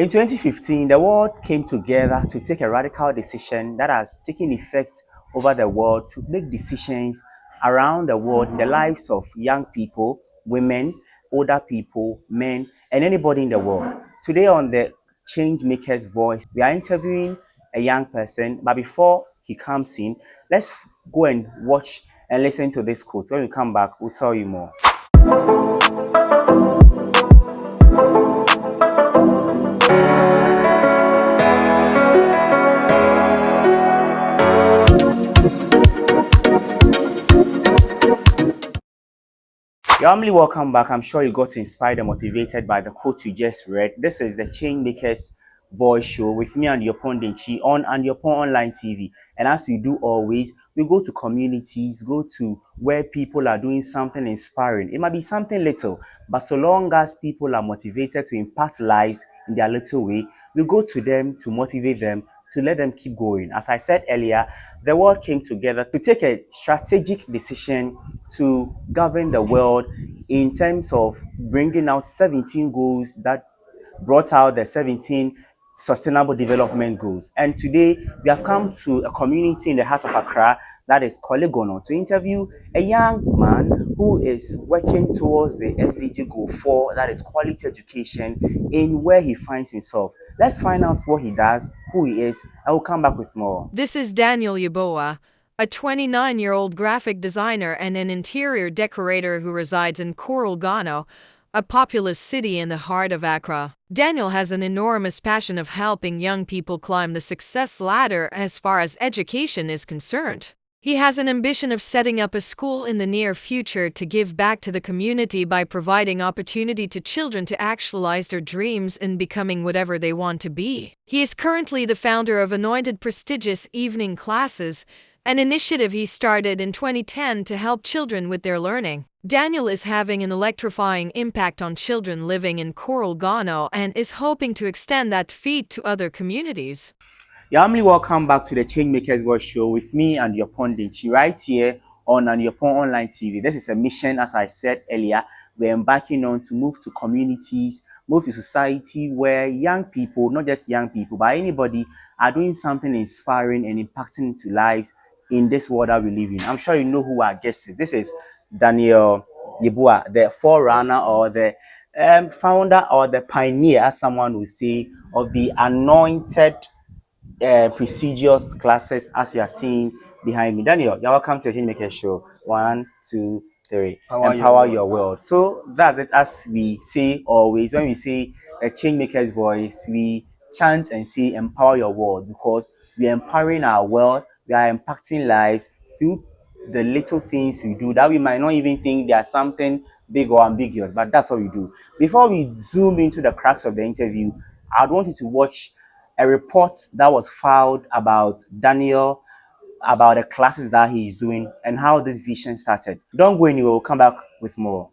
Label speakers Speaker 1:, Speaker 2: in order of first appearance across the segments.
Speaker 1: In 2015, the world came together to take a radical decision that has taken effect over the world to make decisions around the world in the lives of young people, women, older people, men, and anybody in the world. Today on the Change Maker's Voice, we are interviewing a young person, but before he comes in, let's go and watch and listen to this quote. When we come back, we'll tell you more. You're warmly welcome back. I'm sure you got inspired and motivated by the quote you just read. This is the Change Makers Voice Show with me and Yeboah on and Yeboah Online TV. And as we do always, we go to communities, go to where people are doing something inspiring. It might be something little, but so long as people are motivated to impact lives in their little way, we go to them to motivate them, to let them keep going. As I said earlier, the world came together to take a strategic decision to govern the world in terms of bringing out 17 goals that brought out the 17 sustainable development goals. And today we have come to a community in the heart of Accra, that is Kolegono, to interview a young man who is working towards the SDG goal 4, that is quality education, in where he finds himself. Let's find out what he does, who he is, and we'll come back with more.
Speaker 2: This is Daniel Yeboah, a 29-year-old graphic designer and an interior decorator who resides in Korulgano, a populous city in the heart of Accra. Daniel has an enormous passion of helping young people climb the success ladder as far as education is concerned. He has an ambition of setting up a school in the near future to give back to the community by providing opportunity to children to actualize their dreams in becoming whatever they want to be. He is currently the founder of Anointed Prestigious Evening Classes, an initiative he started in 2010 to help children with their learning. Daniel is having an electrifying impact on children living in Korulgano and is hoping to extend that feat to other communities.
Speaker 1: You're warmly welcome back to the Change Makers World Show with me and your punditry right here on and Yeboah Online TV. This is a mission, as I said earlier, we're embarking on to move to communities, move to society where young people, not just young people, but anybody are doing something inspiring and impacting into lives in this world that we live in. I'm sure you know who our guest is. This is Daniel Yeboah, the forerunner or the founder or the pioneer, as someone would say, of the anointed prestigious classes, as you are seeing behind me. Daniel, you're welcome to the Kingmaker Show. 1, 2, 3. Empower your world. So that's it. As we say always, when we say a Kingmaker's voice, we chant and say empower your world, because we are empowering our world, we are impacting lives through the little things we do that we might not even think they are something big or ambiguous, but that's what we do. Before we zoom into the cracks of the interview, I'd want you to watch a report that was filed about Daniel, about the classes that he is doing, and how this vision started. Don't go anywhere, we'll come back with more.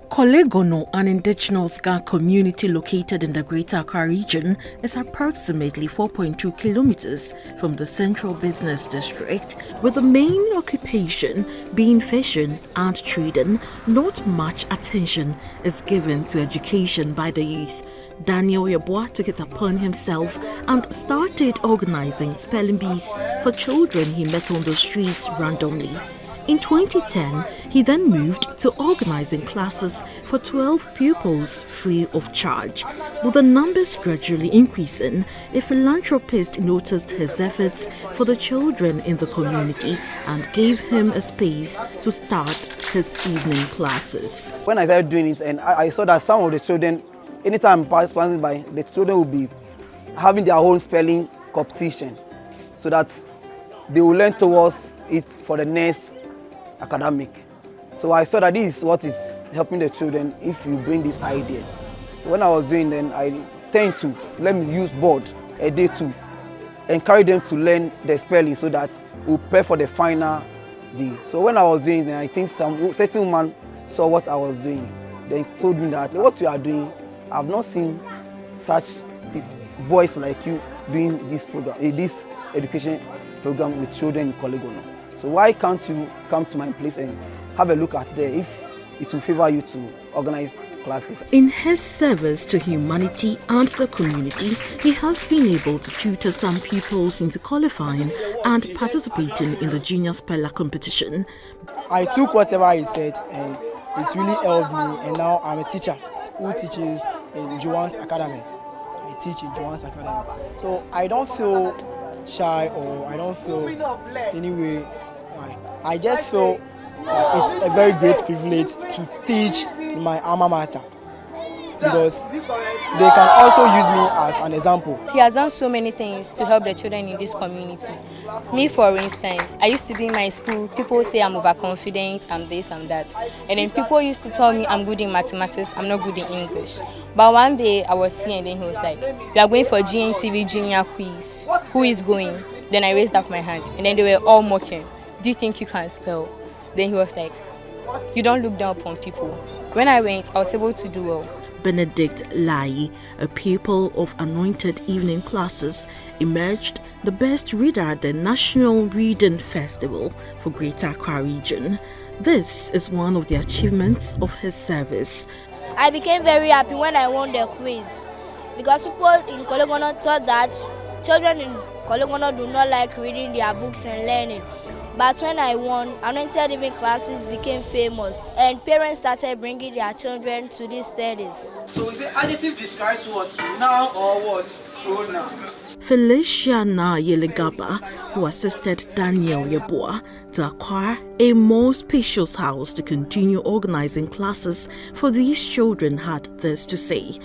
Speaker 3: Kolegono, an indigenous Ga community located in the Greater Accra region, is approximately 4.2 kilometers from the central business district, with the main occupation being fishing and trading. Not much attention is given to education by the youth. Daniel Yeboah took it upon himself and started organizing spelling bees for children he met on the streets randomly. In 2010, he then moved to organizing classes for 12 pupils free of charge. With the numbers gradually increasing, a philanthropist noticed his efforts for the children in the community and gave him a space to start his evening classes.
Speaker 4: When I started doing it, and I saw that some of the children, anytime passing by, the children will be having their own spelling competition, so that they will learn towards it for the next academic. So I saw that this is what is helping the children if you bring this idea. So when I was doing then, I tend to let me use board a day to encourage them to learn the spelling so that we'll prepare for the final day. So when I was doing then, I think some certain woman saw what I was doing. Then told me that what you are doing, I've not seen such boys like you doing this program, this education program with children in Kolegono. So why can't you come to my place and have a look at there if it will favor you to organize classes.
Speaker 3: In his service to humanity and the community, he has been able to tutor some pupils into qualifying and participating in the junior speller competition.
Speaker 5: I took whatever he said and it really helped me, and now I'm a teacher who teaches in Joanne's Academy. I teach in Joanne's Academy. So I don't feel shy or I don't feel any way. I just feel it's a very great privilege to teach in my alma mater, because they can also use me as an example.
Speaker 6: He has done so many things to help the children in this community. Me, for instance, I used to be in my school, people say I'm overconfident, I'm this, I'm that. And then people used to tell me I'm good in mathematics, I'm not good in English. But one day I was here and then he was like, we are going for GNTV junior quiz. Who is going? Then I raised up my hand and then they were all mocking. Do you think you can spell? Then he was like, you don't look down upon people. When I went, I was able to do well.
Speaker 3: Benedict Lai, a pupil of anointed evening classes, emerged the best reader at the National Reading Festival for Greater Accra Region. This is one of the achievements of his service.
Speaker 7: I became very happy when I won the quiz, because people in Kolegono thought that children in Kolegono do not like reading their books and learning. But when I won, anointed evening classes became famous and parents started bringing their children to these studies.
Speaker 5: So is it adjective describes what? Now or what? Oh, now.
Speaker 3: Felicia Yelegaba, who assisted Daniel Yeboah to acquire a more spacious house to continue organizing classes for these children, had this to say.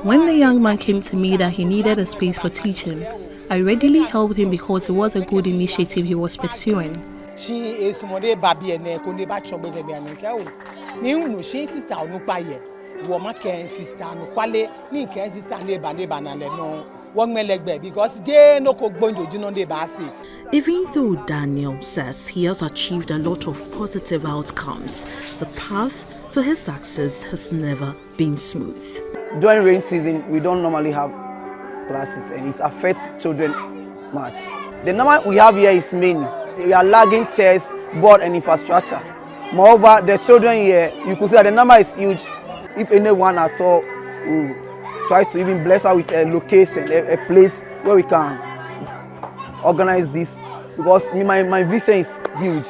Speaker 8: When the young man came to me that he needed a space for teaching, I readily helped him because it was a good initiative he was pursuing.
Speaker 3: Even though Daniel says he has achieved a lot of positive outcomes, the path to his success has never been smooth.
Speaker 4: During rain season, we don't normally have classes and it affects children much. The number we have here is many. We are lagging chairs, board and infrastructure. Moreover, the children here, you could see that the number is huge. If anyone at all will try to even bless us with a location, a place where we can organize this, because my vision is huge.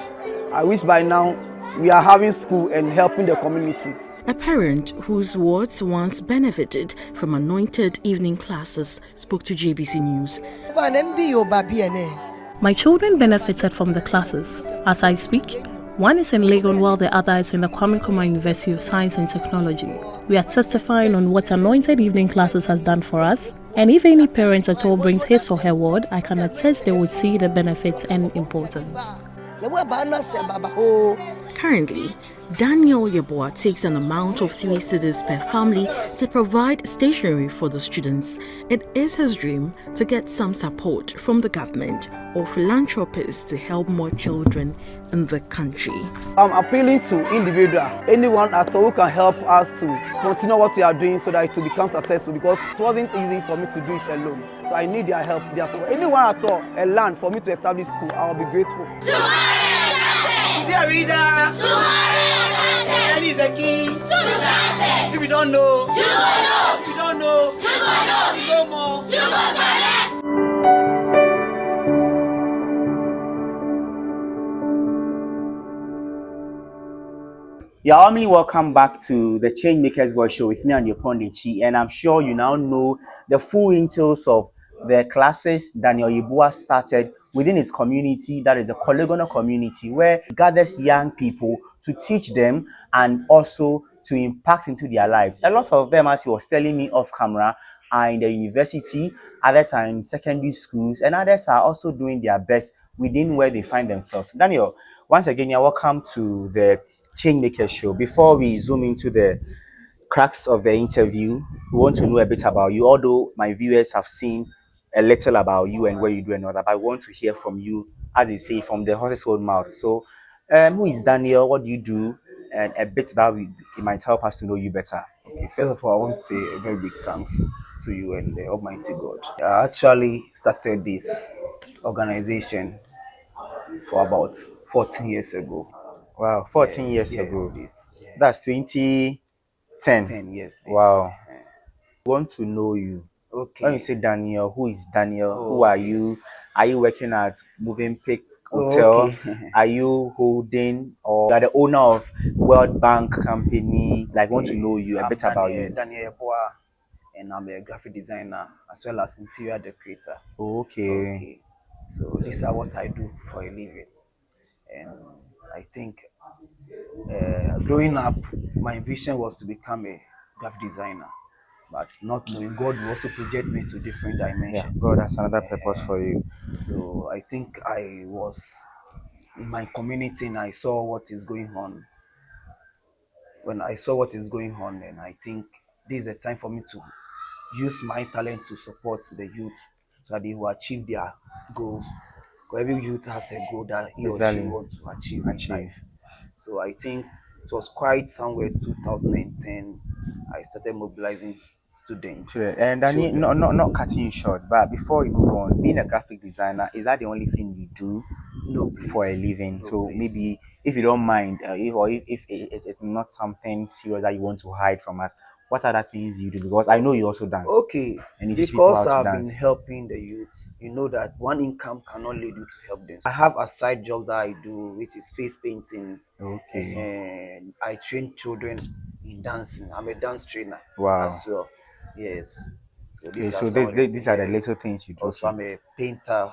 Speaker 4: I wish by now we are having school and helping the community.
Speaker 3: A parent whose wards once benefited from anointed evening classes spoke to JBC News.
Speaker 8: My children benefited from the classes. As I speak, one is in Legon while the other is in the Kwame Nkrumah University of Science and Technology. We are testifying on what anointed evening classes has done for us, and if any parent at all brings his or her ward, I can attest they would see the benefits and importance.
Speaker 3: Currently, Daniel Yeboah takes an amount of 3 cedis per family to provide stationery for the students. It is his dream to get some support from the government or philanthropists to help more children in the country.
Speaker 4: I'm appealing to individuals, anyone at all who can help us to continue what we are doing so that it will become successful, because it wasn't easy for me to do it alone. So I need their help, their support. Anyone at all, a land for me to establish school, I'll be grateful.
Speaker 5: That is the key to success. If you don't know, you don't know. If you don't know, you don't know. You know more. You go better.
Speaker 1: You're warmly welcome back to the Changemakers Voice Show with me and your Pondichi, and I'm sure you now know the full details of the classes Daniel Yeboah started within his community, that is the Kolegono community, where he gathers young people to teach them and also to impact into their lives. A lot of them, as he was telling me off camera, are in the university, others are in secondary schools, and others are also doing their best within where they find themselves. Daniel, once again, you're welcome to the Changemakers Show. Before we zoom into the cracks of the interview, we want to know a bit about you, although my viewers have seen a little about you and where you do and all that, but I want to hear from you, as they say, from the horse's own mouth. So, who is Daniel? What do you do? And a bit that it might help us to know you better.
Speaker 4: First of all, I want to say a very big thanks to you and the Almighty God. I actually started this organization for about 14 years ago.
Speaker 1: Wow,
Speaker 4: Yeah,
Speaker 1: 14 years
Speaker 4: yes,
Speaker 1: ago.
Speaker 4: please. Yeah,
Speaker 1: That's 2010.
Speaker 4: 10 years, please.
Speaker 1: Wow. Want to know you. When you
Speaker 4: Okay.
Speaker 1: say Daniel, who is Daniel? Who
Speaker 4: Oh,
Speaker 1: are
Speaker 4: okay.
Speaker 1: you? Are you working at Moving Pick
Speaker 4: Oh, okay.
Speaker 1: Hotel? Are you holding or you are the owner of World Bank Company? Like, want to
Speaker 4: Okay.
Speaker 1: know you a
Speaker 4: I'm
Speaker 1: bit about
Speaker 4: Daniel
Speaker 1: you.
Speaker 4: Yeboah, and I'm a graphic designer as well as interior decorator.
Speaker 1: Okay.
Speaker 4: Okay. So these are what I do for a living, and I think growing up, my vision was to become a graphic designer, but not knowing God will also project me to different
Speaker 1: Yeah,
Speaker 4: dimension.
Speaker 1: God has another purpose for you.
Speaker 4: So I think I was in my community and I saw what is going on. When I saw what is going on, and I think this is a time for me to use my talent to support the youth so that they will achieve their goals. Because every youth has a goal that he or she
Speaker 1: Exactly.
Speaker 4: wants to achieve in
Speaker 1: Achieve.
Speaker 4: life. So I think it was quite somewhere 2010. I started mobilizing students,
Speaker 1: Sure. And Danny,
Speaker 4: children.
Speaker 1: not cutting you short, but before you move on, being a graphic designer, is that the only thing you do
Speaker 4: No,
Speaker 1: for a
Speaker 4: please.
Speaker 1: living?
Speaker 4: No,
Speaker 1: So
Speaker 4: please.
Speaker 1: maybe if you don't mind, if it's not something serious that you want to hide from us, what other things you do? Because I know you also dance
Speaker 4: Okay,
Speaker 1: and you teach people how
Speaker 4: because
Speaker 1: to
Speaker 4: I've been
Speaker 1: dance.
Speaker 4: helping the youth, you know that one income cannot lead you to help them. I have a side job that I do, which is face painting,
Speaker 1: Okay.
Speaker 4: and I train children in dancing. I'm a dance trainer
Speaker 1: Wow.
Speaker 4: as well. Yes. So
Speaker 1: Okay.
Speaker 4: these are
Speaker 1: So
Speaker 4: some of the
Speaker 1: these are the
Speaker 4: yes.
Speaker 1: little things you do.
Speaker 4: Also,
Speaker 1: Okay.
Speaker 4: I'm a painter,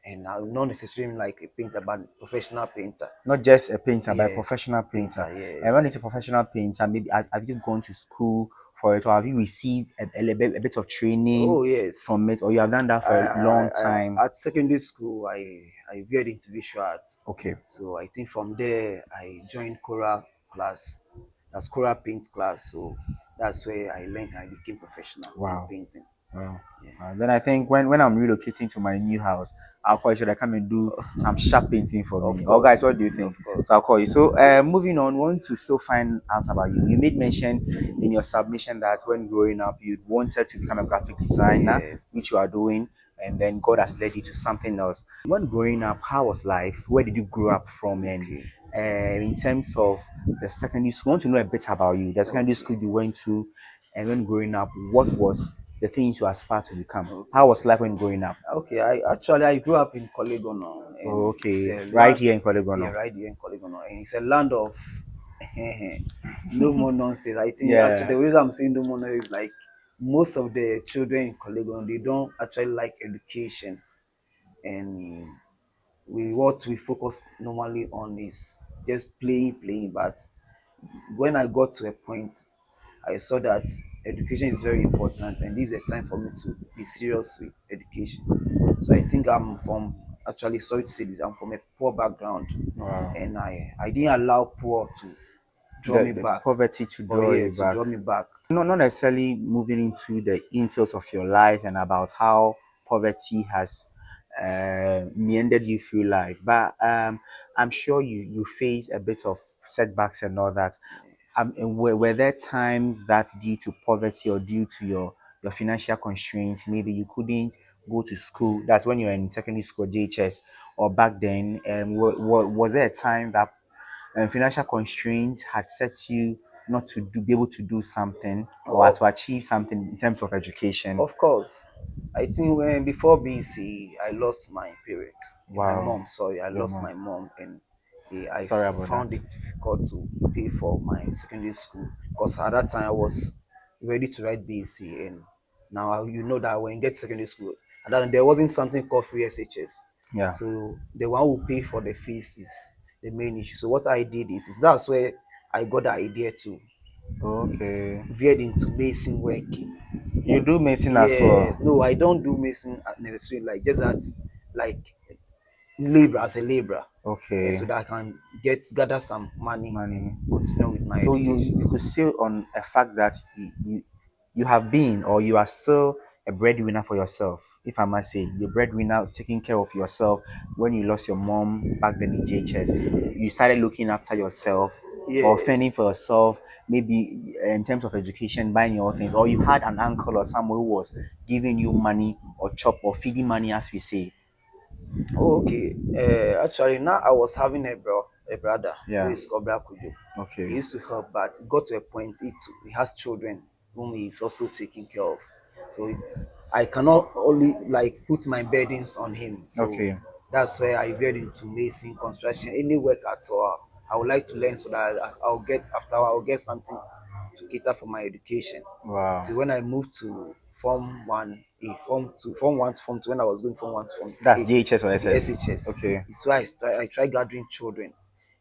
Speaker 4: and I'm not necessarily like a painter, but professional painter.
Speaker 1: Not just a painter, but a
Speaker 4: Yes,
Speaker 1: professional painter.
Speaker 4: painter.
Speaker 1: And
Speaker 4: Yes.
Speaker 1: when it's a professional painter, maybe have you gone to school for it, or have you received a bit of training
Speaker 4: Oh yes.
Speaker 1: from it, or you have done that for a long time?
Speaker 4: At secondary school, I veered into visual art.
Speaker 1: Okay.
Speaker 4: So I think from there I joined choral class, that's choral paint class. So that's where I learned and I became professional in
Speaker 1: Wow.
Speaker 4: painting.
Speaker 1: Wow.
Speaker 4: Yeah.
Speaker 1: Then I think when I'm relocating to my new house, I'll call you so that come and do some sharp painting for
Speaker 4: Of
Speaker 1: me. Oh, guys,
Speaker 4: course,
Speaker 1: what do you
Speaker 4: of
Speaker 1: think? So
Speaker 4: course.
Speaker 1: I'll call you. So, moving on, want to still find out about you. You made mention in your submission that when growing up, you wanted to become a graphic designer,
Speaker 4: Yes,
Speaker 1: which
Speaker 4: please.
Speaker 1: you are doing, and then God has led you to something else. When growing up, how was life? Where did you grow up from? And
Speaker 4: Okay,
Speaker 1: in terms of the secondary school, I want to know a bit about you. The secondary
Speaker 4: okay,
Speaker 1: school you went to, and when growing up, what was the things you aspire to become?
Speaker 4: okay.
Speaker 1: How was life when growing up?
Speaker 4: Okay, I grew up in Kolegono,
Speaker 1: Oh,
Speaker 4: and it's
Speaker 1: okay,
Speaker 4: a
Speaker 1: right
Speaker 4: land,
Speaker 1: here in
Speaker 4: yeah,
Speaker 1: Polygon.
Speaker 4: right here in Kolegono, and it's a land of no more nonsense. I think actually
Speaker 1: Yeah.
Speaker 4: the reason I'm saying no more nonsense is like most of the children in Kolegono, they don't actually like education, and what we focus normally on is just playing. But when I got to a point, I saw that education is very important, and this is a time for me to be serious with education. So I think I'm from, actually, sorry to say this, I'm from a poor background,
Speaker 1: Wow.
Speaker 4: and I didn't allow poor to draw me
Speaker 1: The
Speaker 4: back,
Speaker 1: poverty to
Speaker 4: or
Speaker 1: draw
Speaker 4: yeah,
Speaker 1: you
Speaker 4: to
Speaker 1: back.
Speaker 4: draw me back.
Speaker 1: Not necessarily moving into the details of your life and about how poverty has meandered you through life, but I'm sure you face a bit of setbacks and all that. And were there times that due to poverty or due to your financial constraints, maybe you couldn't go to school? That's when you were in secondary school, JHS, or back then. Was there a time that financial constraints had set you not to be able to do something or
Speaker 4: Oh,
Speaker 1: to achieve something in terms of education?
Speaker 4: of course. I think when before BC, I lost my parents, my
Speaker 1: Wow,
Speaker 4: mom. Sorry, I
Speaker 1: your
Speaker 4: lost
Speaker 1: mom.
Speaker 4: my mom, and I
Speaker 1: Sorry about
Speaker 4: found
Speaker 1: that.
Speaker 4: it difficult to pay for my secondary school because at that time I was ready to write BC, and now you know that when you get secondary school, and then there wasn't something called free SHS,
Speaker 1: Yeah.
Speaker 4: so the one who pay for the fees is the main issue. So what I did is that's where I got the idea to
Speaker 1: Okay.
Speaker 4: veer into mason work.
Speaker 1: You do medicine as
Speaker 4: Yes,
Speaker 1: well.
Speaker 4: no, I don't do medicine necessarily, like just that, like labor as a laborer, so
Speaker 1: Okay.
Speaker 4: that I can gather some money and
Speaker 1: Money.
Speaker 4: continue with my
Speaker 1: So you
Speaker 4: education.
Speaker 1: you could say on a fact that you have been or you are still a breadwinner for yourself, if I must say, you're breadwinner taking care of yourself. When you lost your mom back then in JHS, you started looking after yourself or fending
Speaker 4: Yes,
Speaker 1: for yourself, maybe in terms of education, buying your own things, or you had an uncle or someone who was giving you money or chop or feeding money, as we say.
Speaker 4: Oh, okay. Actually, now I was having a brother who
Speaker 1: Yeah.
Speaker 4: is called Brakujo. He
Speaker 1: Okay.
Speaker 4: used to help, but it got to a point he has children whom he is also taking care of. So I cannot only like put my burdens on him. So
Speaker 1: Okay.
Speaker 4: that's why I veered into mason, construction, any work at all. I would like to learn so that I'll get something to cater for my education.
Speaker 1: Wow.
Speaker 4: So when I moved to Form 1 to Form 2, when I was going Form 1 to Form
Speaker 1: That's
Speaker 4: 8,
Speaker 1: GHS or
Speaker 4: the
Speaker 1: SS?
Speaker 4: SHS,
Speaker 1: Okay.
Speaker 4: it's why I tried gathering children,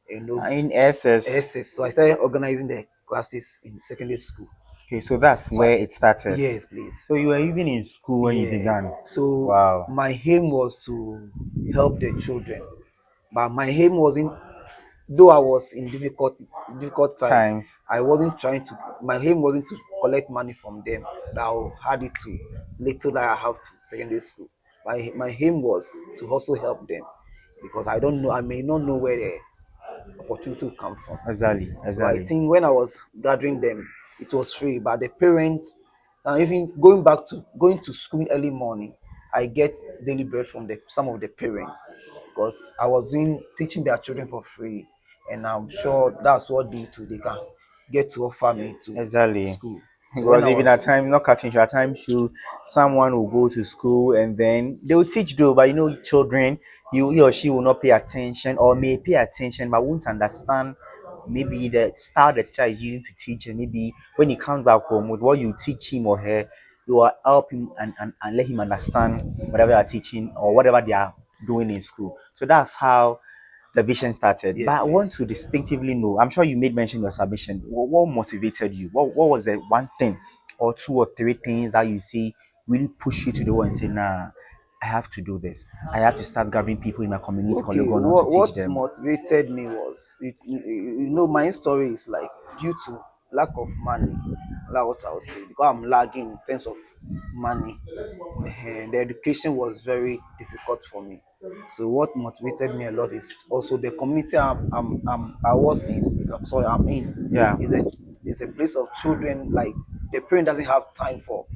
Speaker 1: In SS.
Speaker 4: SS. So I started organizing the classes in secondary school.
Speaker 1: Okay, so that's
Speaker 4: So I,
Speaker 1: where it started.
Speaker 4: yes, please.
Speaker 1: So you were even in school when you
Speaker 4: Yeah.
Speaker 1: began.
Speaker 4: So
Speaker 1: Wow.
Speaker 4: my aim was to help the children, but my aim wasn't. Though I was in difficult time,
Speaker 1: Times.
Speaker 4: I wasn't trying to. My aim wasn't to collect money from them so that I'll add it to little that I have to secondary school. My aim was to also help them because I don't know. I may not know where the opportunity will come from.
Speaker 1: Exactly.
Speaker 4: So I
Speaker 1: Exactly.
Speaker 4: think when I was gathering them, it was free. But the parents, and even going to school early morning, I get daily bread from some of the parents because I was doing teaching their children for free, and I'm sure that's what they too they can get to offer me to
Speaker 1: Exactly.
Speaker 4: school. So when
Speaker 1: Because
Speaker 4: I
Speaker 1: even at
Speaker 4: was
Speaker 1: times, not cutting short, at times you someone will go to school and then they will teach though, but you know, children, he or she will not pay attention or may pay attention but won't understand maybe the style the teacher is using to teach, and maybe when he comes back home with what you teach him or her, you will help him and let him understand whatever you are teaching or whatever they are doing in school. So that's how the vision started. But
Speaker 4: yes,
Speaker 1: I want
Speaker 4: please.
Speaker 1: to distinctively know, I'm sure you made mention in your submission, what motivated you? What was the one thing or two or three things that you see really push you to the one and say, nah, I have to do this. I have to start gathering people in my community called
Speaker 4: Okay,
Speaker 1: Legono to teach
Speaker 4: what
Speaker 1: them.
Speaker 4: motivated me was, my story is like due to lack of money, like what I would say, because I'm lagging in terms of money, and the education was very difficult for me. So what motivated me a lot is also the community I was in, sorry, I'm in,
Speaker 1: Yeah.
Speaker 4: is a place of children, like the parent doesn't have time for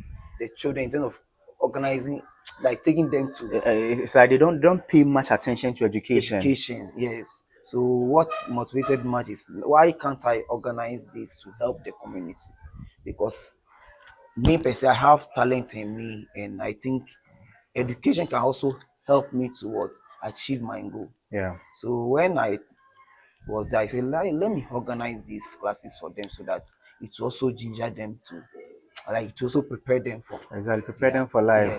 Speaker 4: the children in terms of organizing, like taking them to
Speaker 1: It's like they don't pay much attention to education.
Speaker 4: education. Yes. So what motivated much is why can't I organize this to help the community? Because me per se, I have talent in me, and I think education can also help me to what achieve my goal.
Speaker 1: Yeah.
Speaker 4: So when I was there, I said, let me organize these classes for them so that it will also ginger them to, like, to also prepare them for
Speaker 1: Exactly, prepare
Speaker 4: their,
Speaker 1: them for life.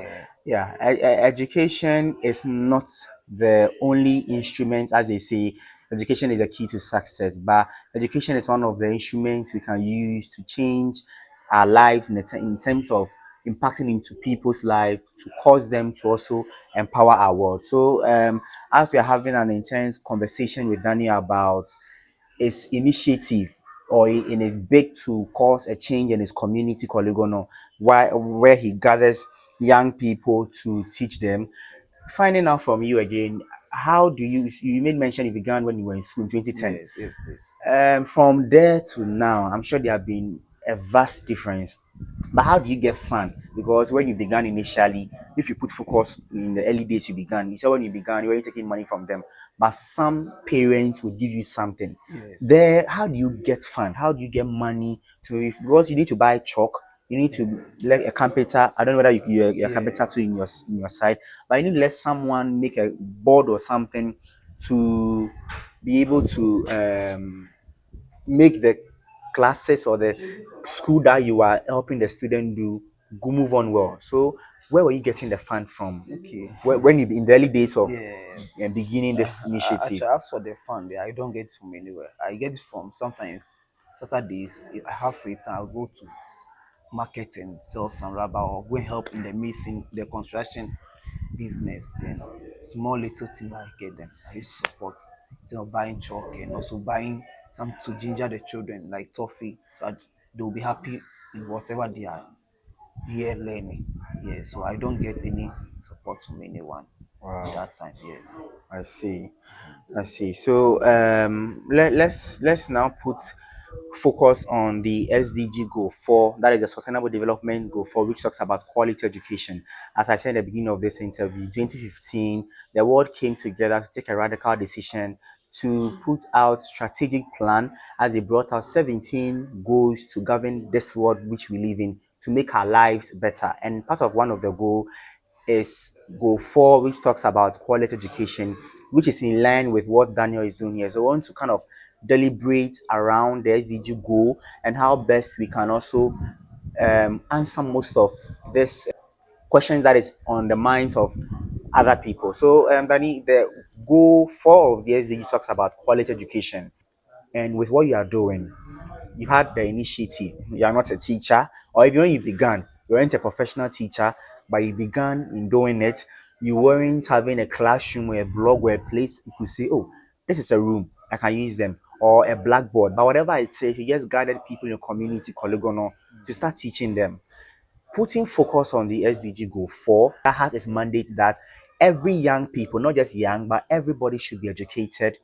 Speaker 4: yeah,
Speaker 1: Yeah, education is not the only instrument, as they say. Education is a key to success, but education is one of the instruments we can use to change our lives in terms of impacting into people's life to cause them to also empower our world. So, as we are having an intense conversation with Daniel about his initiative or in his bid to cause a change in his community Koligono, where he gathers young people to teach them. Finding out from you again, how do you made mention it began when you were in school in 2010.
Speaker 4: yes, yes, please.
Speaker 1: From there to now, I'm sure there have been a vast difference. But how do you get fun? Because when you began initially, if you put focus in the early days you began, you saw when you began, you weren't taking money from them. But some parents will give you something.
Speaker 4: Yes,
Speaker 1: There, how do you get fun? How do you get money to if because you need to buy chalk, you need to let a carpenter. I don't know whether you're a carpenter too
Speaker 4: yes.
Speaker 1: in your side, but you need to let someone make a board or something to be able to make the classes or the school that you are helping the student do go move on well. So where were you getting the fund from?
Speaker 4: Okay.
Speaker 1: When you in the early days of
Speaker 4: Yes.
Speaker 1: beginning this initiative?
Speaker 4: Actually, as for the fund, I don't get it from anywhere. I get it from sometimes Saturdays. If I have free time, I'll go to market and sell some rubber or go and help in the mason, the construction business. Then small little thing I get them. I used to support instead of buying chalk and also buying some to ginger the children like toffee so that they'll be happy in whatever they are here learning. Yeah, so I don't get any support from anyone in
Speaker 1: Wow,
Speaker 4: that time. Yes.
Speaker 1: I see. I see. So let's now put focus on the SDG goal 4, that is the Sustainable Development Goal 4, which talks about quality education. As I said at the beginning of this interview, 2015, the world came together to take a radical decision to put out strategic plan as they brought out 17 goals to govern this world which we live in, to make our lives better. And part of one of the goal is goal 4, which talks about quality education, which is in line with what Daniel is doing here. So we want to kind of deliberate around the SDG goal and how best we can also answer most of this question that is on the minds of other people. So, Danny, the goal 4 of the SDG talks about quality education. And with what you are doing, you had the initiative. You are not a teacher, or even when you began, you weren't a professional teacher, but you began in doing it. You weren't having a classroom or a blog or a place you could say, oh, this is a room, I can use them, or a blackboard. But whatever it takes, you just gathered people in your community, Polygonal, to start teaching them. Putting focus on the SDG goal 4, that has its mandate that every young people, not just young, but everybody should be educated.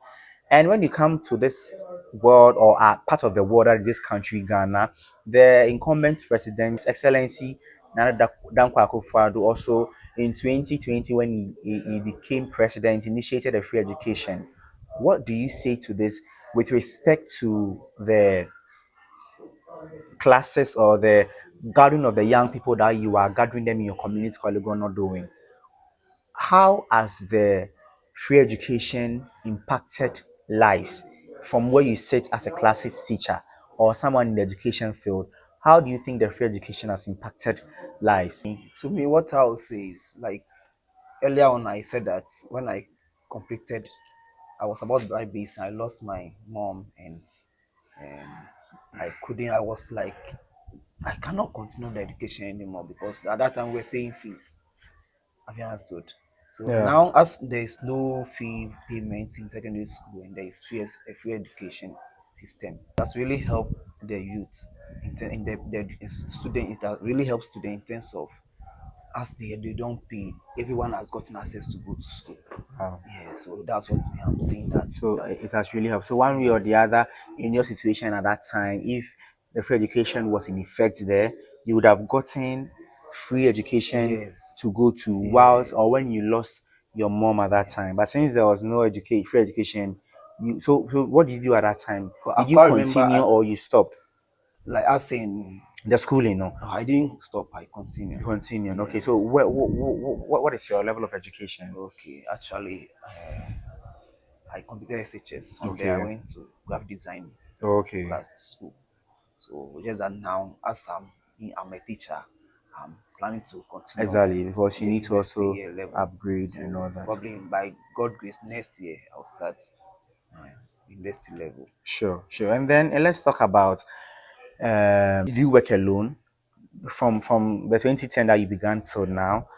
Speaker 1: And when you come to this world or part of the world, that is this country, Ghana, the incumbent president, His Excellency Nana Dankwa Akufo-Addo, also in 2020, when he became president, initiated a free education. What do you say to this with respect to the classes or the gathering of the young people that you are gathering them in your community polygon not doing? How has the free education impacted lives from where you sit as a classes teacher or someone in the education field? How do you think the free education has impacted lives?
Speaker 4: To me, what I'll say is like earlier on, I said that when I completed, I was about to buy base and I lost my mom, and I was like, I cannot continue the education anymore because at that time we were paying fees. Have you understood? So
Speaker 1: Yeah.
Speaker 4: now, as there is no fee payment in secondary school and there is a free education system, that's really helped the youth in the student. It has really helps students in terms of as they don't pay, everyone has gotten access to go to school.
Speaker 1: Wow.
Speaker 4: Yeah, so that's what I'm seeing that
Speaker 1: So
Speaker 4: it has.
Speaker 1: it has really helped. So one way or the other, in your situation at that time, if the free education was in effect there, you would have gotten free education
Speaker 4: Yes,
Speaker 1: to go to whilst or
Speaker 4: yes.
Speaker 1: when you lost your mom at that time. But since there was no free education, so what did you do at that time?
Speaker 4: I
Speaker 1: Did you
Speaker 4: can't remember,
Speaker 1: continue or you stopped
Speaker 4: like as in,
Speaker 1: the schooling? No,
Speaker 4: I didn't stop. I continue.
Speaker 1: you continued. Okay, so
Speaker 4: Yes.
Speaker 1: what is your level of education?
Speaker 4: Okay. Actually, I completed SHS. From there, I
Speaker 1: Okay,
Speaker 4: went to graphic design
Speaker 1: okay.
Speaker 4: class school. So just that now, as I'm a teacher, I'm planning to continue
Speaker 1: Exactly, because
Speaker 4: on
Speaker 1: you
Speaker 4: the
Speaker 1: need to
Speaker 4: university
Speaker 1: also
Speaker 4: year level.
Speaker 1: upgrade and
Speaker 4: So
Speaker 1: all that.
Speaker 4: probably by God grace, next year I'll start uh, university level.
Speaker 1: Sure, sure. And then let's talk about do you work alone from the 2010 that you began till now?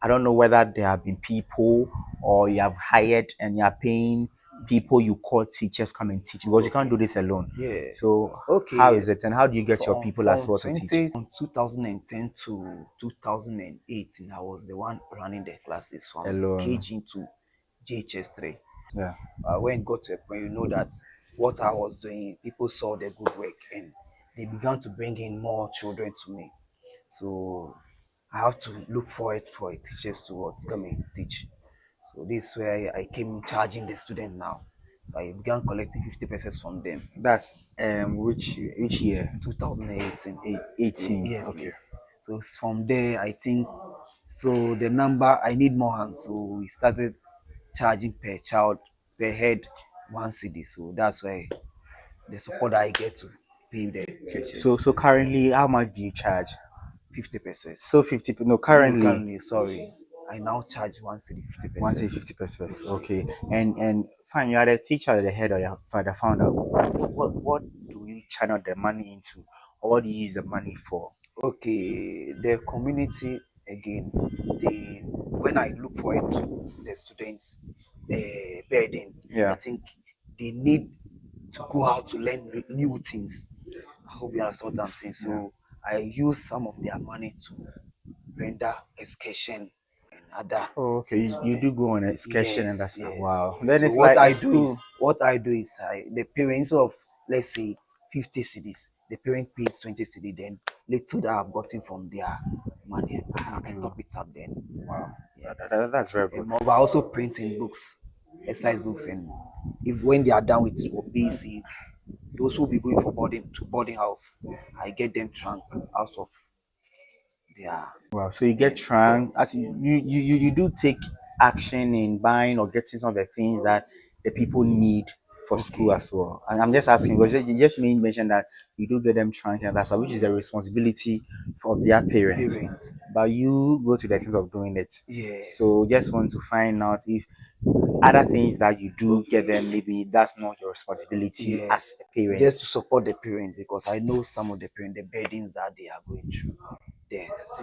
Speaker 1: I don't know whether there have been people or you have hired and you are paying people you call teachers come and teach because you can't do this alone.
Speaker 4: Yeah.
Speaker 1: So how
Speaker 4: Okay.
Speaker 1: is it and how do you get your people as well to teach?
Speaker 4: From 2010 to 2018, I was the one running the classes from
Speaker 1: Alone.
Speaker 4: KG to JHS 3.
Speaker 1: Yeah.
Speaker 4: When it got to a point, you know that what I was doing, people saw the good work and they began to bring in more children to me. So I have to look forward for teachers to what come and teach. So this is where I came charging the student now. So I began collecting 50 pesos from them.
Speaker 1: That's which year?
Speaker 4: 2018.
Speaker 1: 18.
Speaker 4: Yes,
Speaker 1: Okay.
Speaker 4: please. So from there, I think so. The number I need more hands, so we started charging per child per head 1 CD. So that's why the support I get to pay the
Speaker 1: Okay. So
Speaker 4: teachers
Speaker 1: so currently how much do you charge?
Speaker 4: 50 pesos.
Speaker 1: So 50 no
Speaker 4: No,
Speaker 1: currently
Speaker 4: currently, sorry, I now charge 1 CD 50
Speaker 1: once a
Speaker 4: pesos.
Speaker 1: 50 pesos.
Speaker 4: Yes,
Speaker 1: Okay.
Speaker 4: please.
Speaker 1: And fine, you are the teacher or the head or your father founder. What do you channel the money into? Or what do you use the money for?
Speaker 4: Okay, the community again. The when I look for it, the students' burden, I
Speaker 1: Yeah.
Speaker 4: think they need to go out to learn new things. I hope you understand what I'm saying.
Speaker 1: Yeah.
Speaker 4: So I use some of their money to render excursion and other
Speaker 1: Oh, okay.
Speaker 4: things
Speaker 1: You,
Speaker 4: for
Speaker 1: you
Speaker 4: them.
Speaker 1: do go on an excursion and
Speaker 4: Yes,
Speaker 1: that's
Speaker 4: yes.
Speaker 1: wow. Then
Speaker 4: So
Speaker 1: it's like a school.
Speaker 4: what I do is the parents of, let's say, 50 cedis. The parent pays 20 cedi. Then little that I've gotten from their money, I top it up. Then
Speaker 1: Wow,
Speaker 4: yes.
Speaker 1: that's very good.
Speaker 4: But also printing books, exercise books, and if when they are done with BC, those who will be going for boarding house, I get them trunk out of their
Speaker 1: Wow, so you get
Speaker 4: then
Speaker 1: trunk as you do take action in buying or getting some of the things that the people need for school
Speaker 4: okay
Speaker 1: as well. And I'm just asking because you just made mention that you do get them trunk and that's which is the responsibility of their parents.
Speaker 4: parents.
Speaker 1: But you go to the extent of doing it.
Speaker 4: Yes.
Speaker 1: So just want to find out if other things that you do get them, maybe that's not your responsibility
Speaker 4: Yes.
Speaker 1: as a parent.
Speaker 4: Just to support the parent because I know some of the parent the burdens that they are going through.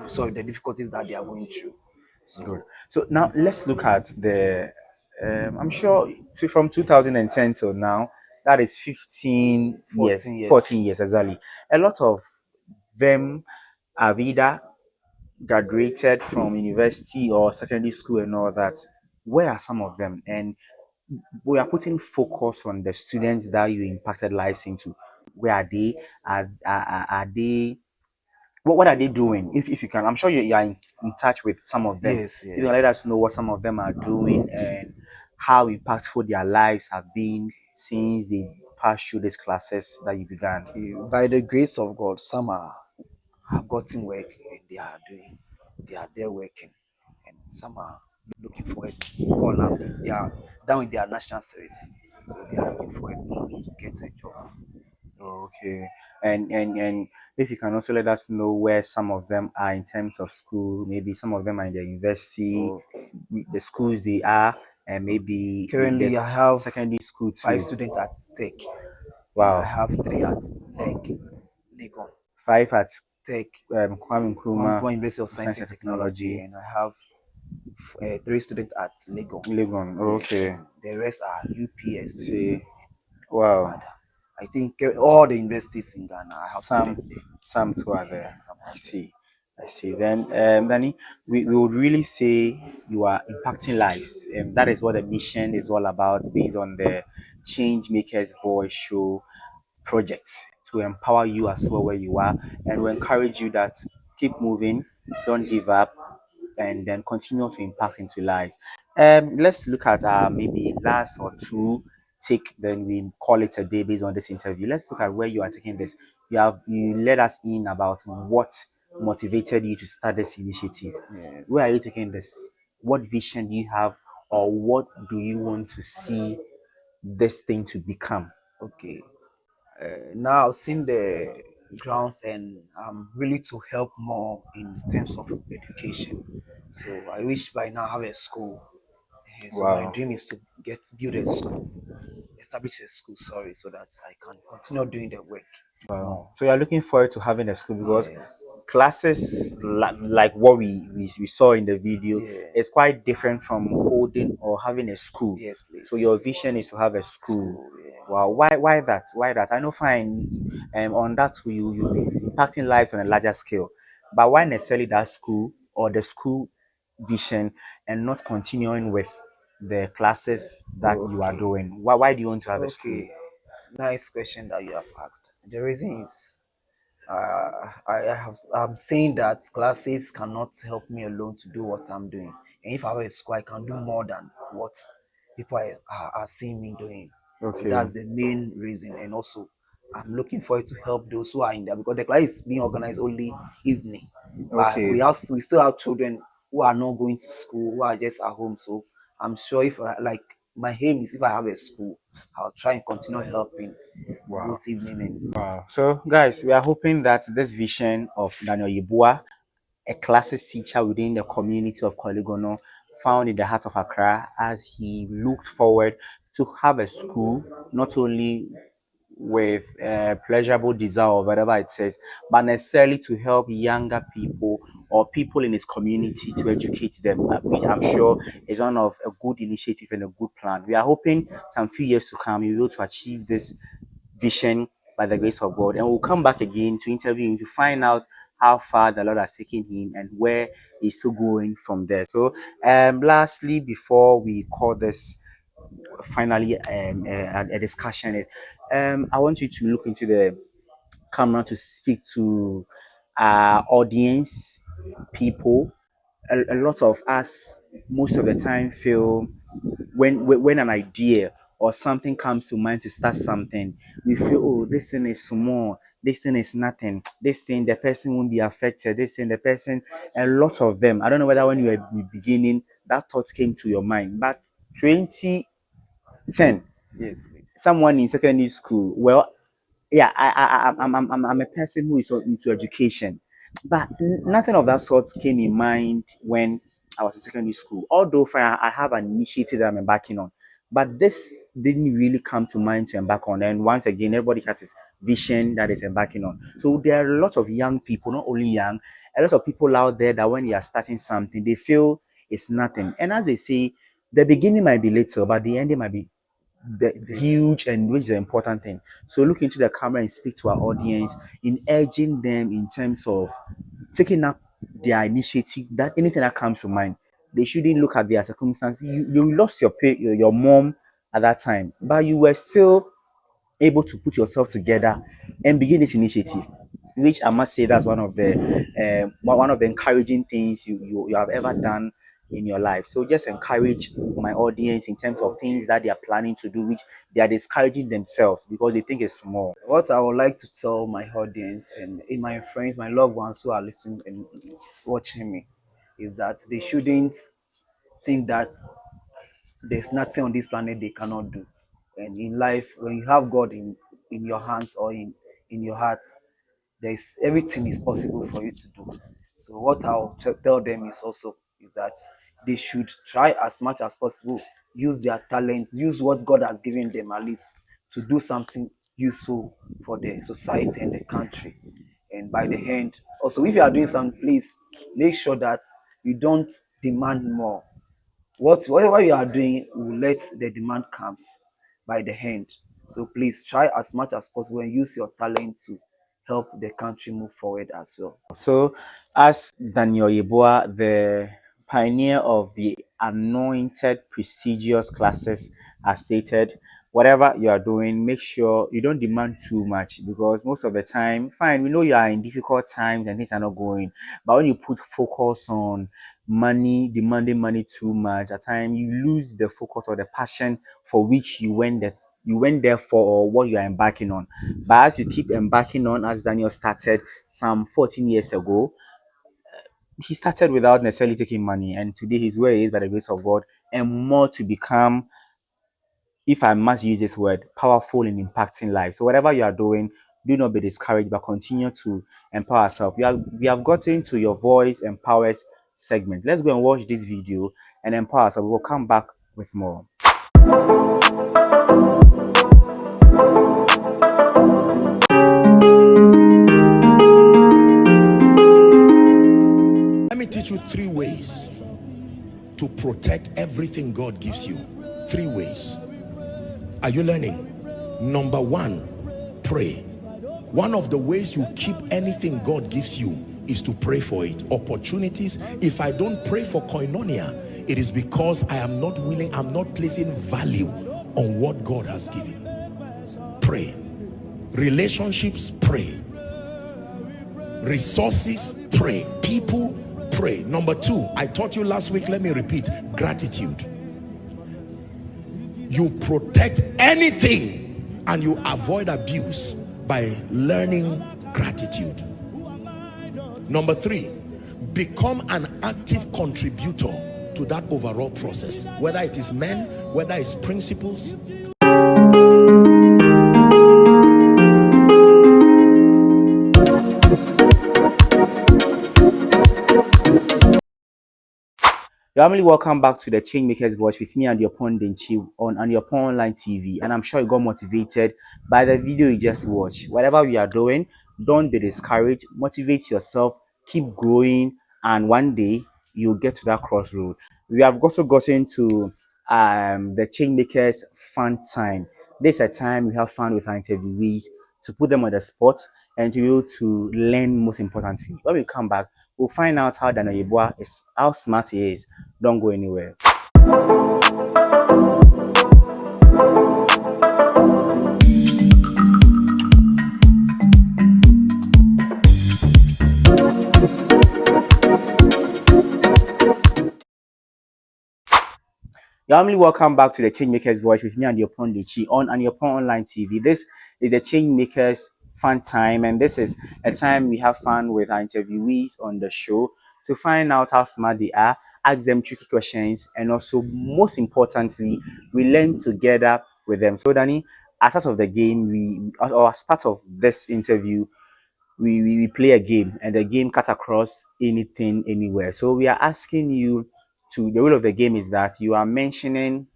Speaker 4: Sorry, the difficulties that they are going through.
Speaker 1: Good.
Speaker 4: So
Speaker 1: So now let's look at the. I'm sure from 2010 till now, that is 15 years,
Speaker 4: 14 years.
Speaker 1: 14 years exactly. A lot of them have either graduated from university or secondary school and all that. Where are some of them? And we are putting focus on the students that you impacted lives into. Where are they? Are they what are they doing? If you can, I'm sure you are in touch with some of them.
Speaker 4: Yes,
Speaker 1: You can let
Speaker 4: yes.
Speaker 1: us know what some of them are doing and how impactful their lives have been since they passed through these classes that you began.
Speaker 4: By the grace of God, some are have gotten work and they are there working, and some are looking for it. God now they are done with their national service, so they are looking for it to get a job. Yes.
Speaker 1: Okay, and if you can also let us know where some of them are in terms of school, maybe some of them are in the university,
Speaker 4: Okay.
Speaker 1: the schools they are, and maybe the
Speaker 4: Currently, I have
Speaker 1: secondary school
Speaker 4: five
Speaker 1: too.
Speaker 4: students at Tech, and I
Speaker 1: Wow,
Speaker 4: have three at Legon
Speaker 1: five at
Speaker 4: Tech,
Speaker 1: Kwame Nkrumah
Speaker 4: University of Science
Speaker 1: Science and
Speaker 4: and Technology,
Speaker 1: Technology,
Speaker 4: and I have three students at Legon.
Speaker 1: Legon.
Speaker 4: Yes,
Speaker 1: Okay.
Speaker 4: and the rest are UPS
Speaker 1: See,
Speaker 4: and
Speaker 1: wow.
Speaker 4: Bada. I think all the universities in Ghana, I have
Speaker 1: Some,
Speaker 4: students there.
Speaker 1: some too are
Speaker 4: Yeah,
Speaker 1: there.
Speaker 4: some
Speaker 1: I
Speaker 4: are there.
Speaker 1: see. I see. Then, Danny, we would really say you are impacting lives. That is what the mission is all about, based on the Change Makers Voice Show project to empower you as well where you are, and we encourage you that keep moving, don't give up, and then continue to impact into lives. Let's look at maybe last or two take, then we call it a day based on this interview. Let's look at where you are taking this. You let us in about what motivated you to start this initiative.
Speaker 4: Yes.
Speaker 1: Where are you taking this? What vision do you have, or what do you want to see this thing to become?
Speaker 4: Okay. Now I've seen the grounds and I'm really to help more in terms of education. So I wish by now I have a school. So my
Speaker 1: Wow.
Speaker 4: dream is to build a school, establish a school, sorry, so that I can continue doing the work
Speaker 1: Wow.
Speaker 4: more.
Speaker 1: So you're looking forward to having a school because
Speaker 4: Yes.
Speaker 1: classes like what we saw in the video
Speaker 4: Yeah.
Speaker 1: is quite different from holding or having a school.
Speaker 4: Yes,
Speaker 1: So
Speaker 4: please.
Speaker 1: your vision is to have a school.
Speaker 4: School,
Speaker 1: Wow.
Speaker 4: yes.
Speaker 1: Why that? Why that? I know fine. On that too, you'll be impacting lives on a larger scale. But why necessarily that school or the school vision and not continuing with the classes that you are
Speaker 4: Okay.
Speaker 1: doing? Why do you want to have a school?
Speaker 4: Okay. Nice question that you have asked. The reason is I'm saying that classes cannot help me alone to do what I'm doing. And if I have a school, I can do more than what people are seeing me doing. So
Speaker 1: Okay.
Speaker 4: that's the main reason. And also, I'm looking forward to help those who are in there because the class is being organized only evening. But
Speaker 1: Okay.
Speaker 4: we still have children who are not going to school, who are just at home. So I'm sure if like my aim is if I have a school, I'll try and continue helping
Speaker 1: Wow.
Speaker 4: both evening and
Speaker 1: Wow. So, guys, we are hoping that this vision of Daniel Yeboah, a classes teacher within the community of Kolegono, found in the heart of Accra, as he looked forward to have a school, not only with pleasurable desire or whatever it says, but necessarily to help younger people or people in his community to educate them, which I'm sure is one of a good initiative and a good plan. We are hoping some few years to come, we will be able to achieve this vision by the grace of God. And we'll come back again to interview him to find out how far the Lord has taken him and where he's still going from there. So, lastly, before we call this finally a discussion, I want you to look into the camera to speak to our audience, people. A lot of us, most of the time, feel when an idea or something comes to mind to start something, we feel, oh, this thing is small, this thing is nothing, this thing the person won't be affected, this thing the person, a lot of them. I don't know whether when you were beginning that thought came to your mind, but 2010,
Speaker 4: Yes, please.
Speaker 1: someone in secondary school, well, yeah, I'm a person who is into education, but nothing of that sort came in mind when I was in secondary school. Although I have an initiative that I'm embarking on, but this didn't really come to mind to embark on. And once again, everybody has his vision that is embarking on. So there are a lot of young people, not only young, a lot of people out there that when they are starting something, they feel it's nothing. And as they say, the beginning might be little, but the ending might be the huge, and which is the important thing. So look into the camera and speak to our audience in urging them in terms of taking up their initiative, that anything that comes to mind. They shouldn't look at their circumstances. You lost your mom at that time, but you were still able to put yourself together and begin this initiative, which I must say that's one of the encouraging things you have ever done in your life. So just encourage my audience in terms of things that they are planning to do, which they are discouraging themselves because they think it's small.
Speaker 4: What I would like to tell my audience and in my friends, my loved ones who are listening and watching me, is that they shouldn't think that there's nothing on this planet they cannot do. And in life, when you have God in your hands or in your heart, there's everything is possible for you to do. So what I'll tell them is that they should try as much as possible, use their talents, use what God has given them at least to do something useful for the society and the country. And by the end, also if you are doing something, please make sure that you don't demand more. Whatever you are doing will let the demand comes by the hand. So please try as much as possible and use your talent to help the country move forward as well.
Speaker 1: So, as Daniel Yeboah, the pioneer of the anointed prestigious classes, has stated, whatever you are doing, make sure you don't demand too much, because most of the time, fine, we know you are in difficult times and things are not going, but when you put focus on money, demanding money too much, at times you lose the focus or the passion for which you went there for, or what you are embarking on. But as you keep embarking on, as Daniel started some 14 years ago, he started without necessarily taking money, and today he's where he is by the grace of God, and more to become, if I must use this word, powerful in impacting lives. So whatever you are doing, do not be discouraged, but continue to empower yourself. We have gotten to your voice empowers segment. Let's go and watch this video and empower ourselves. We'll come back with more.
Speaker 9: Let me teach you 3 ways to protect everything God gives you. 3 ways. Are you learning? Number 1, pray. One of the ways you keep anything God gives you is to pray for it. Opportunities, if I don't pray for koinonia, it is because I am not willing, I'm not placing value on what God has given. Pray. Relationships, pray. Resources, pray. People, pray. Number 2, I taught you last week, let me repeat, gratitude. You protect anything and you avoid abuse by learning gratitude. Number 3, become an active contributor to that overall process, whether it is men, whether it's principles.
Speaker 1: You're really welcome back to the Changemakers Voice with me and your pundit on your online TV, and I'm sure you got motivated by the video you just watched. Whatever we are doing, don't be discouraged. Motivate yourself, keep growing, and one day you'll get to that crossroad. We have also gotten to the Changemakers fun time. This is a time we have fun with our interviewees to put them on the spot and to be able to learn, most importantly. When we come back, we'll find out how Daniel Yeboah is, how smart he is. Don't go anywhere. You're only welcome back to the Changemakers Voice with me and your Pondichi on and your Pon Online TV. This is the Changemakers Fun Time, and this is a time we have fun with our interviewees on the show to find out how smart they are, ask them tricky questions, and also, most importantly, we learn together with them. So, Danny, as part of the game, or as part of this interview, we play a game, and the game cut across anything anywhere. So we are asking you to, the rule of the game is that you are mentioning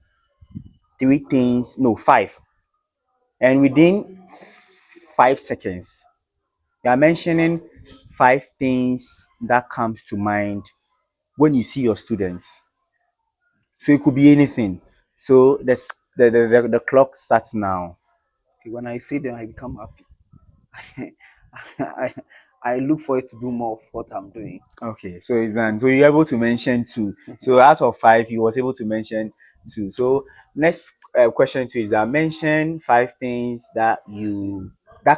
Speaker 1: three things, no, five, and within 5 seconds you are mentioning five things that comes to mind when you see your students. So it could be anything. So that's the clock starts now.
Speaker 4: Okay, when I see them, I become happy. I, I look forward to do more of what I'm doing.
Speaker 1: Okay, so it's done. So you're able to mention two. So out of five, he was able to mention two. So next question two is that mention five things that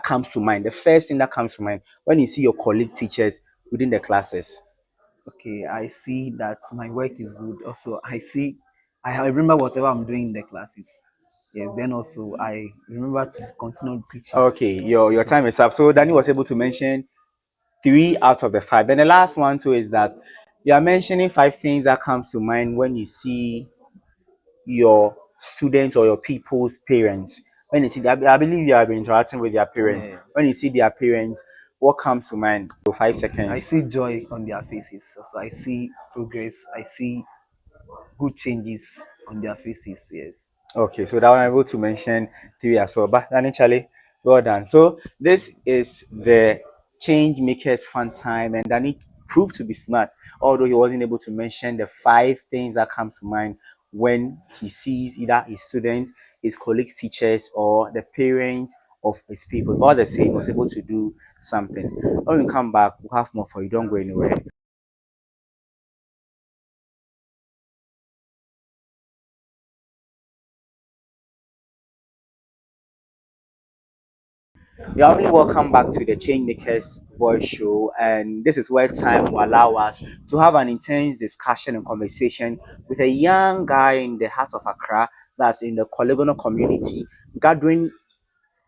Speaker 1: comes to mind. The first thing that comes to mind when you see your colleague teachers within the classes.
Speaker 4: Okay, I see that my work is good. Also, I remember whatever I'm doing in the classes. Yes, then also I remember to continue teaching.
Speaker 1: Okay, your time is up. So Danny was able to mention three out of the five. Then the last one too is that you are mentioning five things that comes to mind when you see your students or your people's parents. When you see, I believe you have been interacting with their parents.
Speaker 4: Yes.
Speaker 1: When you see their parents, what comes to mind? So 5 seconds.
Speaker 4: I see joy on their faces. Also, I see progress. I see good changes on their faces. Yes.
Speaker 1: Okay, so that one I'm able to mention three as well. But then Charlie, well done. So this is the change makers fun time, and Danny proved to be smart, although he wasn't able to mention the five things that comes to mind when he sees either his students, his colleagues, teachers, or the parents of his people. All the same, he was able to do something. When we come back, we'll have more for you. Don't go anywhere. You're only welcome back to the Changemakers Voice Show, and this is where time will allow us to have an intense discussion and conversation with a young guy in the heart of Accra that's in the Polygonal community, gathering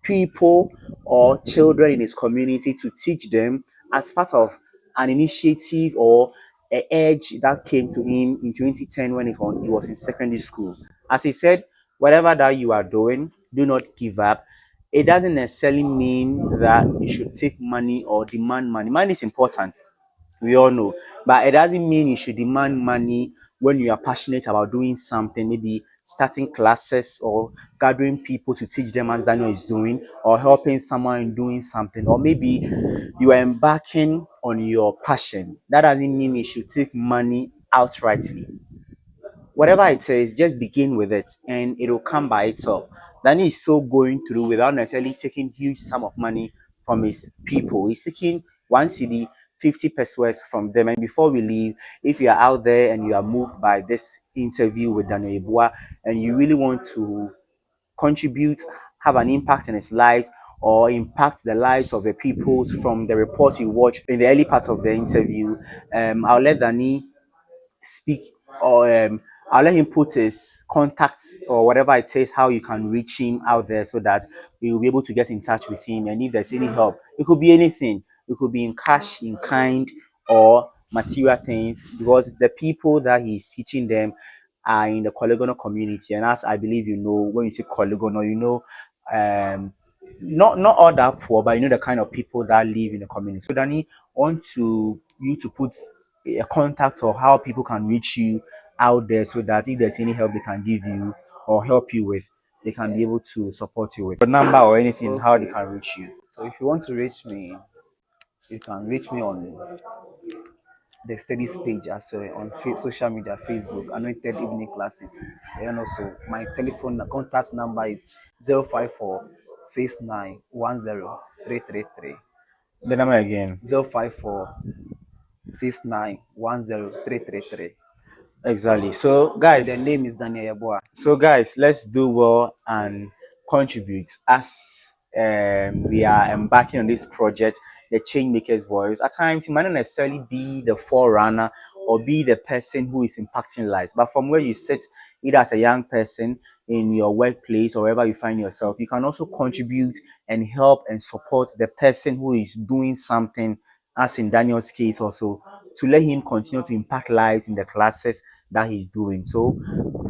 Speaker 1: people or children in his community to teach them as part of an initiative or a edge that came to him in 2010 when he was in secondary school. As he said, whatever that you are doing, do not give up. It doesn't necessarily mean that you should take money or demand money. Money is important, we all know, but it doesn't mean you should demand money when you are passionate about doing something, maybe starting classes or gathering people to teach them as Daniel is doing, or helping someone in doing something, or maybe you are embarking on your passion. That doesn't mean you should take money outrightly. Whatever it is, just begin with it and it will come by itself. Danny is still going through without necessarily taking huge sum of money from his people. He's taking one CD, 50 pesos from them. And before we leave, if you are out there and you are moved by this interview with Daniel Yeboah and you really want to contribute, have an impact in his lives, or impact the lives of the peoples from the report you watch in the early part of the interview, I'll let Danny speak, or I'll let him put his contacts or whatever it takes, how you can reach him out there so that you'll be able to get in touch with him. And if there's any help, it could be anything, it could be in cash, in kind, or material things, because the people that he's teaching them are in the polygonal community. And as I believe you know, when you say polygonal, you know, um not all that poor, but you know the kind of people that live in the community. So Danny, want to you to put a contact or how people can reach you out there so that if there's any help they can give you or help you with, they can be able to support you with your number or anything, how they can reach you.
Speaker 4: So if you want to reach me, you can reach me on the studies page as well on social media, Facebook, Anointed Evening Classes. And also my telephone contact number is 054
Speaker 1: The number again.
Speaker 4: 054
Speaker 1: Exactly. So
Speaker 4: The
Speaker 1: guys,
Speaker 4: name is Daniel Yeboah.
Speaker 1: let's do well and contribute. As we are embarking on this project, the change maker's voice. At times you might not necessarily be the forerunner or be the person who is impacting lives, but from where you sit, either as a young person in your workplace or wherever you find yourself, you can also contribute and help and support the person who is doing something, as in Daniel's case also, to let him continue to impact lives in the classes that he's doing. So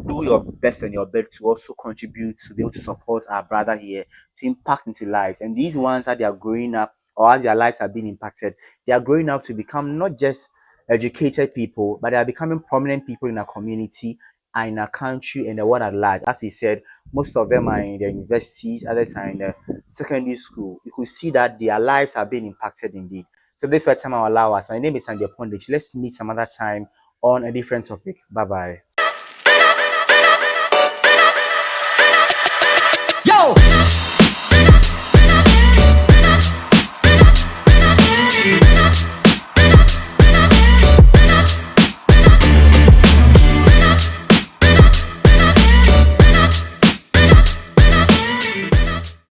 Speaker 1: do your best and your best to also contribute to be able to support our brother here, to impact into lives. And these ones, as they are growing up or as their lives are being impacted, they are growing up to become not just educated people, but they are becoming prominent people in our community and in our country and the world at large. As he said, most of them are in the universities, others are in the secondary school. You could see that their lives are being impacted indeed. So this is what time I'll allow us. My name is Sandy Pondich. Let's meet some other time on a different topic. Bye bye.